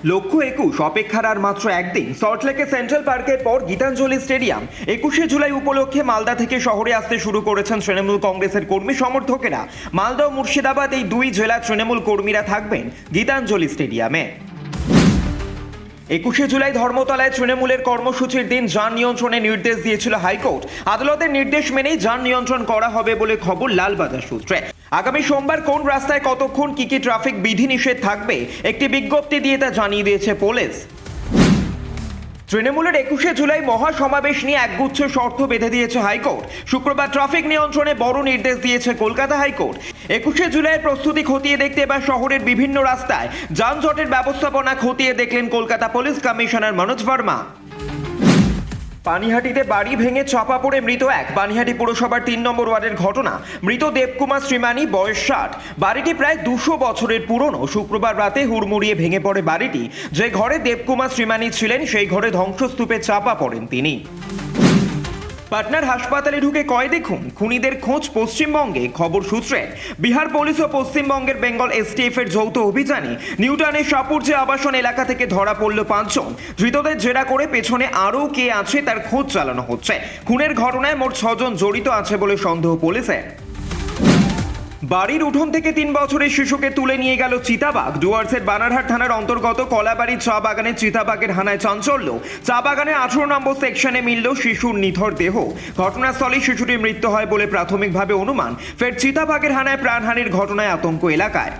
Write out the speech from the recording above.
লক্ষ্য 21 অপেক্ষার আর মাত্র একদিন। সল্টলেকে সেন্ট্রাল পার্কের পর গীতাঞ্জলি স্টেডিয়াম। 21শে জুলাই উপলক্ষে মালদা থেকে শহরে আসতে শুরু করেছেন তৃণমূল কংগ্রেসের কর্মী সমর্থকেরা। মালদা ও মুর্শিদাবাদ এই দুই জেলা তৃণমূল কর্মীরা থাকবেন গীতাঞ্জলি স্টেডিয়ামে। 21শে জুলাই ধর্মতলায় তৃণমূলের কর্মসূচির দিন যান নিয়ন্ত্রণে নির্দেশ দিয়েছিল হাইকোর্ট। আদালতের নির্দেশ মেনেই যান নিয়ন্ত্রণ করা হবে বলে খবর লালবাজার সূত্রে। আগামী সোমবার কোন রাস্তায় কতক্ষণ কি ট্রাফিক বিধিনিষেধ থাকবে একটি বিজ্ঞপ্তি দিয়ে তা জানিয়ে দিয়েছে পুলিশ। তৃণমূলের 21শে জুলাই মহাসমাবেশ নিয়ে একগুচ্ছ শর্ত বেঁধে দিয়েছে হাইকোর্ট। শুক্রবার ট্রাফিক নিয়ন্ত্রণে বড় নির্দেশ দিয়েছে কলকাতা হাইকোর্ট। 21শে জুলাইয়ের প্রস্তুতি খতিয়ে দেখতে এবার শহরের বিভিন্ন রাস্তায় যানজটের ব্যবস্থাপনা খতিয়ে দেখলেন কলকাতা পুলিশ কমিশনার মনোজ ভার্মা। পানিহাটিতে বাড়ি ভেঙে চাপা পড়ে মৃত এক। পানিহাটি পুরসভার 3 নম্বর ওয়ার্ডের ঘটনা। মৃত দেবকুমার শ্রীমানি, বয়স 60। বাড়িটি প্রায় 200 বছরের পুরনো। শুক্রবার রাতে হুড়মুড়িয়ে ভেঙে পড়ে বাড়িটি। যে ঘরে দেবকুমার শ্রীমানি ছিলেন সেই ঘরে ধ্বংসস্তূপে চাপা পড়েন তিনি। পাটনার হাসপাতালে ঢুকে কয়েদি খুন। খুনিদের খোঁজ পশ্চিমবঙ্গে। খবর সূত্রে বিহার পুলিশ ও পশ্চিমবঙ্গের বেঙ্গল এসটিএফ এর যৌথ অভিযানে নিউটাউনের সাপুরজে আবাসন এলাকা থেকে ধরা পড়ল 5 জন। ধৃতদের জেরা করে পেছনে আরও কে আছে তার খোঁজ চালানো হচ্ছে। খুনের ঘটনায় মোট 6 জন জড়িত আছে বলে সন্দেহ পুলিশের। বাড়ির উঠোন থেকে 3 বছরের শিশুকে তুলে নিয়ে গেল চিতাবাঘ। ডুয়ার্সের বানারহাট থানার অন্তর্গত কলাবাড়ির চা বাগানে চিতাবাঘের হানায় চাঞ্চল্য। চা বাগানে 18 নম্বর সেকশনে মিলল শিশুর নিথর দেহ। ঘটনাস্থলে শিশুটির মৃত্যু হয় বলে প্রাথমিকভাবে অনুমান। ফের চিতাবাঘের হানায় প্রাণহানির ঘটনায় আতঙ্ক এলাকায়।